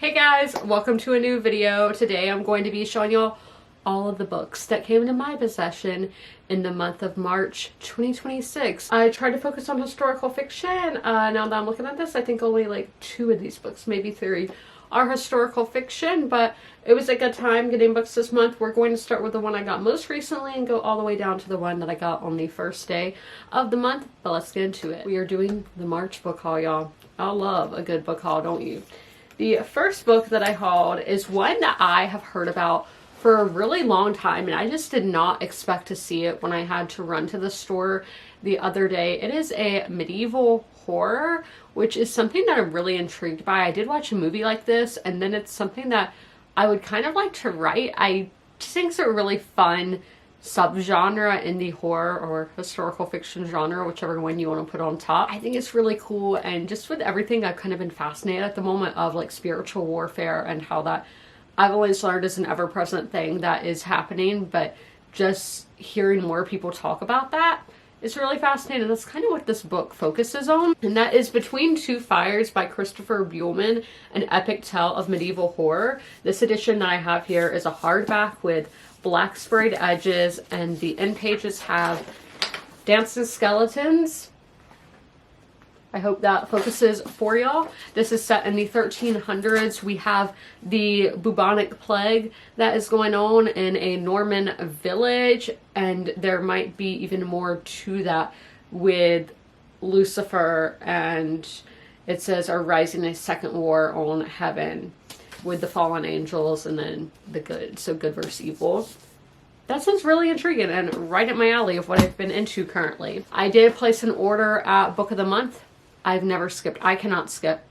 Hey guys, welcome to a new video. Today I'm going to be showing y'all all of the books that came into my possession in the month of March 2026. I tried to focus on historical fiction. Now that I'm looking at this, I think only like 2 of these books, maybe 3, are historical fiction, but it was a good time getting books this month. We're going to start with the one I got most recently and go all the way down to the one that I got on the first day of the month, but let's get into it. We are doing the March book haul, y'all. I love a good book haul, don't you? The first book that I hauled is one that I have heard about for a really long time, and I just did not expect to see it when I had to run to the store the other day. It is a medieval horror, which is something that I'm really intrigued by. I did watch a movie like this, and then it's something that I would kind of like to write. I just think it's a really fun subgenre in the horror or historical fiction genre, whichever one you want to put on top. I think it's really cool, and just with everything I've kind of been fascinated at the moment of like spiritual warfare and how that I've always learned is an ever-present thing that is happening, but just hearing more people talk about that is really fascinating. That's kind of what this book focuses on, and that is Between Two Fires by Christopher Buehlman, an epic tale of medieval horror. This edition that I have here is a hardback with black sprayed edges, and the end pages have dancing skeletons. I hope that focuses for y'all. This is set in the 1300s. We have the bubonic plague that is going on in a Norman village, and there might be even more to that with Lucifer, and it says are rising a second war on heaven with the fallen angels and then the good, so good versus evil. That sounds really intriguing and right up my alley of what I've been into currently. I did place an order at Book of the Month. I've never skipped. I cannot skip.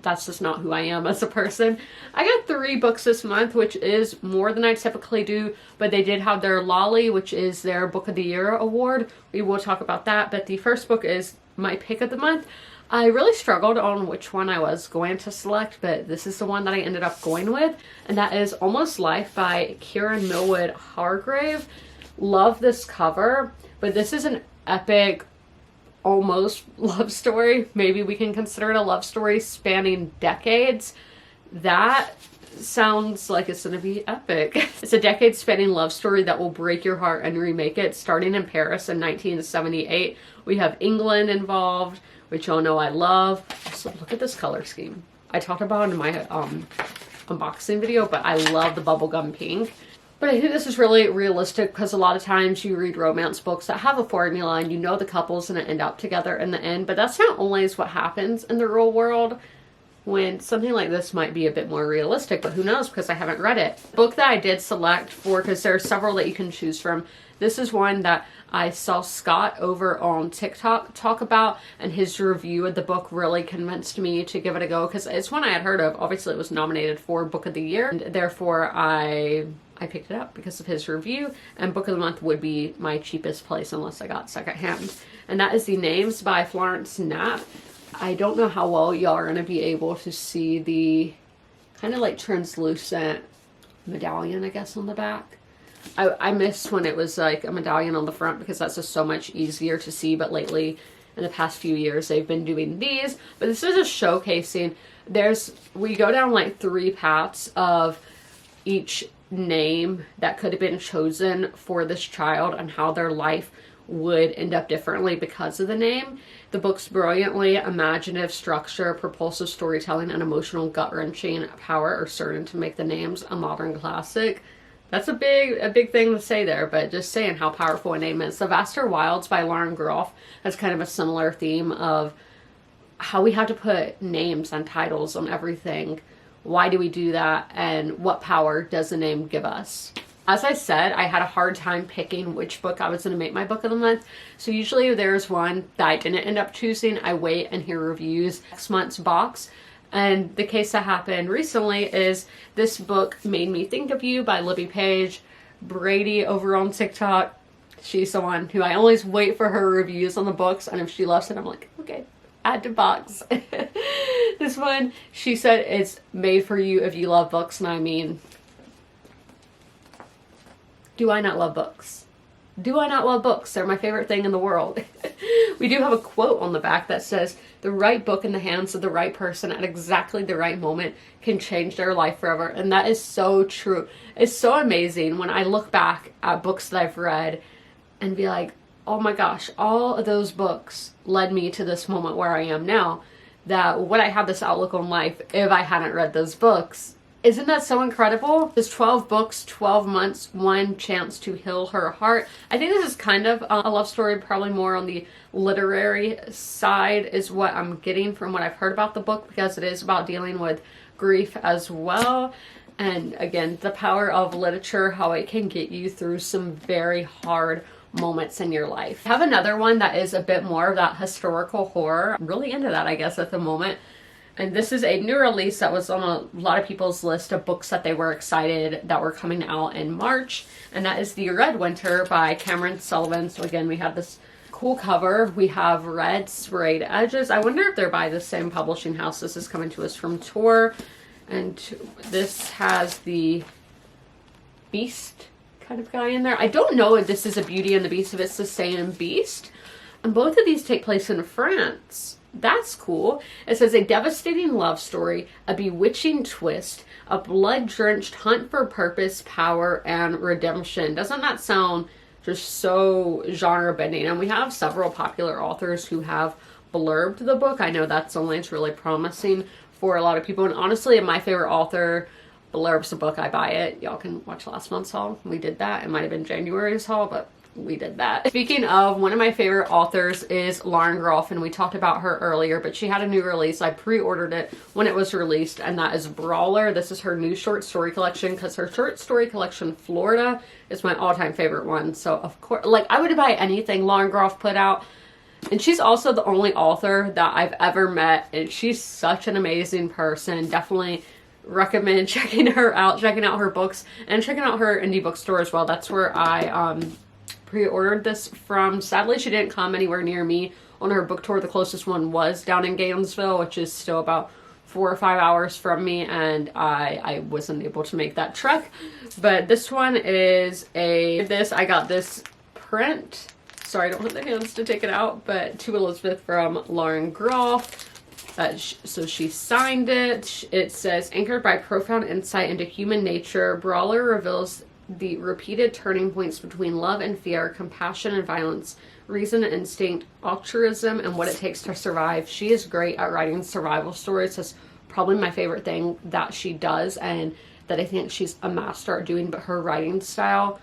That's just not who I am as a person. I got 3 books this month, which is more than I typically do, but they did have their Lolly, which is their Book of the Year award. We will talk about that, but the first book is my pick of the month. I really struggled on which one I was going to select, but this is the one that I ended up going with, and that is Almost Life by Kieran Millwood Hargrave. Love this cover, but this is an epic almost love story. Maybe we can consider it a love story spanning decades. That sounds like it's going to be epic. It's a decade-spanning love story that will break your heart and remake it, starting in Paris in 1978. We have England involved, which y'all know I love. So look at this color scheme. I talked about it in my unboxing video, but I love the bubblegum pink. But I think this is really realistic because a lot of times you read romance books that have a formula and you know the couple's going to end up together in the end, but that's not always what happens in the real world, when something like this might be a bit more realistic, but who knows because I haven't read it. The book that I did select for, because there are several that you can choose from, this is one that I saw Scott over on TikTok talk about, and his review of the book really convinced me to give it a go because it's one I had heard of. Obviously it was nominated for Book of the Year, and therefore I picked it up because of his review, and Book of the Month would be my cheapest place unless I got secondhand. And that is The Names by Florence Knapp. I don't know how well y'all are going to be able to see the kind of like translucent medallion, I guess, on the back. I missed when it was like a medallion on the front because that's just so much easier to see, but lately in the past few years they've been doing these. But this is just showcasing, we go down like 3 paths of each name that could have been chosen for this child and how their life would end up differently because of the name. The book's brilliantly imaginative structure, propulsive storytelling, and emotional gut-wrenching power are certain to make The Names a modern classic. That's a big thing to say there, but just saying how powerful a name is. The Vaster Wilds by Lauren Groff has kind of a similar theme of how we have to put names and titles on everything. Why do we do that? And what power does the name give us? As I said, I had a hard time picking which book I was going to make my book of the month. So usually if there's one that I didn't end up choosing, I wait and hear reviews next month's box. And the case that happened recently is this book, Made Me Think of You by Libby Page. Brady over on TikTok, she's the one who I always wait for her reviews on the books, and if she loves it, I'm like, okay, add to box. This one, she said it's made for you if you love books, and I mean, do I not love books? Do I not love books? They're my favorite thing in the world. We do have a quote on the back that says, the right book in the hands of the right person at exactly the right moment can change their life forever. And that is so true. It's so amazing when I look back at books that I've read and be like, oh my gosh, all of those books led me to this moment where I am now. That would I have this outlook on life if I hadn't read those books? Isn't that so incredible? This 12 books, 12 months, one chance to heal her heart. I think this is kind of a love story, probably more on the literary side is what I'm getting from what I've heard about the book, because it is about dealing with grief as well. And again, the power of literature, how it can get you through some very hard moments in your life. I have another one that is a bit more of that historical horror. I'm really into that, I guess, at the moment. And this is a new release that was on a lot of people's list of books that they were excited that were coming out in March. And that is The Red Winter by Cameron Sullivan. So again, we have this cool cover. We have red sprayed edges. I wonder if they're by the same publishing house. This is coming to us from Tor. And this has the Beast kind of guy in there. I don't know if this is a Beauty and the Beast, if it's the same Beast. And both of these take place in France. That's cool. It says a devastating love story, a bewitching twist, a blood-drenched hunt for purpose, power, and redemption. Doesn't that sound just so genre-bending? And we have several popular authors who have blurbed the book. I know that's something that's really promising for a lot of people. And honestly, my favorite author blurbs the book, I buy it. Y'all can watch last month's haul. We did that. It might have been January's haul, but we did that. Speaking of, one of my favorite authors is Lauren Groff, and we talked about her earlier, but she had a new release. I pre-ordered it when it was released, and that is Brawler. This is her new short story collection, because her short story collection, Florida, is my all-time favorite one. So, of course, like, I would buy anything Lauren Groff put out. And she's also the only author that I've ever met, and she's such an amazing person. Definitely recommend checking her out, checking out her books, and checking out her indie bookstore as well. That's where I pre-ordered this from. Sadly, she didn't come anywhere near me on her book tour. The closest one was down in Gainesville, which is still about 4 or 5 hours from me, and I wasn't able to make that trek. But this one is I got this print. Sorry, I don't have the hands to take it out, but to Elizabeth from Lauren Groff. So she signed it. It says, anchored by profound insight into human nature, Brawler reveals the repeated turning points between love and fear, compassion and violence, reason and instinct, altruism, and what it takes to survive. She is great at writing survival stories. That's probably my favorite thing that she does, and that I think she's a master at doing, but her writing style,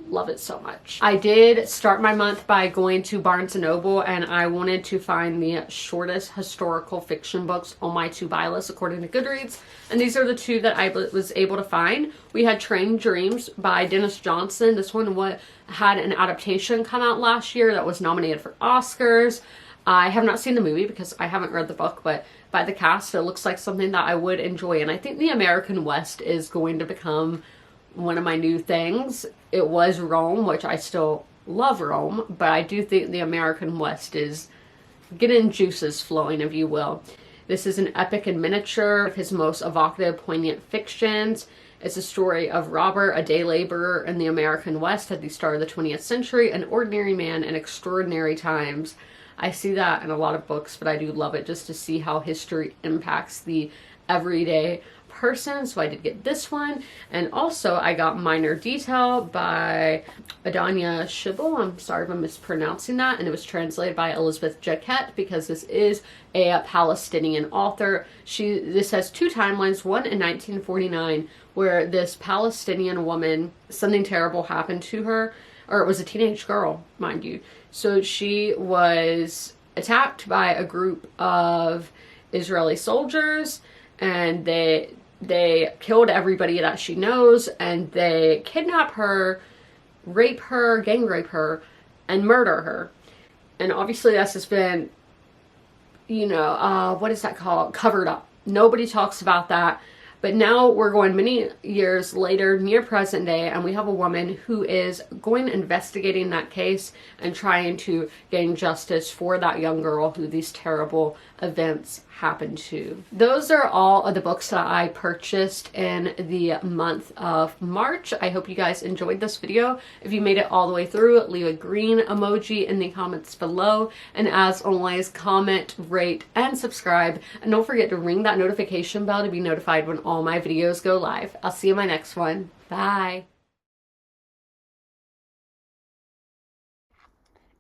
love it so much. I did start my month by going to Barnes & Noble, and I wanted to find the shortest historical fiction books on my to buy list according to Goodreads, and these are the two that I was able to find. We had Train Dreams by Dennis Johnson. This one had an adaptation come out last year that was nominated for Oscars. I have not seen the movie because I haven't read the book, but by the cast, it looks like something that I would enjoy, and I think the American West is going to become one of my new things. It was Rome, which I still love Rome, but I do think the American West is getting juices flowing, if you will. This is an epic in miniature of his most evocative, poignant fictions. It's a story of Robert, a day laborer in the American West at the start of the 20th century, an ordinary man in extraordinary times. I see that in a lot of books, but I do love it just to see how history impacts the everyday person. So I did get this one, and also I got Minor Detail by Adanya Shibble. I'm sorry if I'm mispronouncing that, and it was translated by Elizabeth Jaquette, because this is a Palestinian author. This has two timelines, one in 1949 where this Palestinian woman, something terrible happened to her, or it was a teenage girl, mind you. So she was attacked by a group of Israeli soldiers, and they killed everybody that she knows, and they kidnap her, rape her, gang rape her, and murder her. And obviously this has been, what is that called? Covered up. Nobody talks about that. But now we're going many years later, near present day, and we have a woman who is investigating that case and trying to gain justice for that young girl who these terrible events happen to. Those are all of the books that I purchased in the month of March. I hope you guys enjoyed this video. If you made it all the way through, leave a green emoji in the comments below. And as always, comment, rate, and subscribe. And don't forget to ring that notification bell to be notified when all my videos go live. I'll see you in my next one. Bye.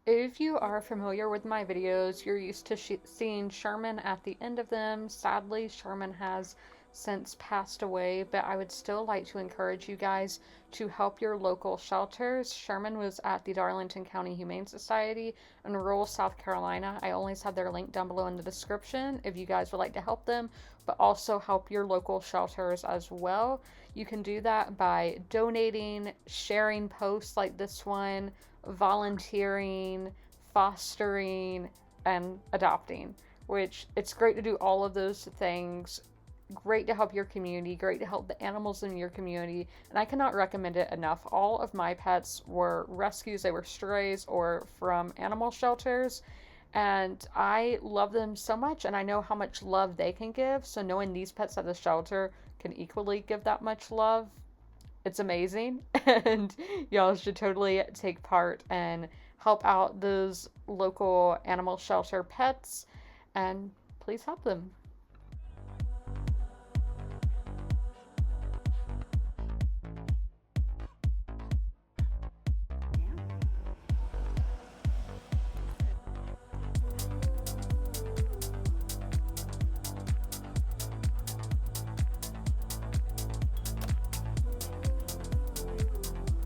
If you are familiar with my videos, you're used to seeing Sherman at the end of them. Sadly, Sherman has since passed away, but I would still like to encourage you guys to help your local shelters. Sherman was at the Darlington County Humane Society in rural South Carolina. I always have their link down below in the description if you guys would like to help them, but also help your local shelters as well. You can do that by donating, sharing posts like this one, volunteering, fostering, and adopting, which it's great to do all of those things. Great to help your community, great to help the animals in your community, and I cannot recommend it enough. All of my pets were rescues, they were strays or from animal shelters, and I love them so much, and I know how much love they can give, so knowing these pets at the shelter can equally give that much love, it's amazing. And y'all should totally take part and help out those local animal shelter pets, and please help them.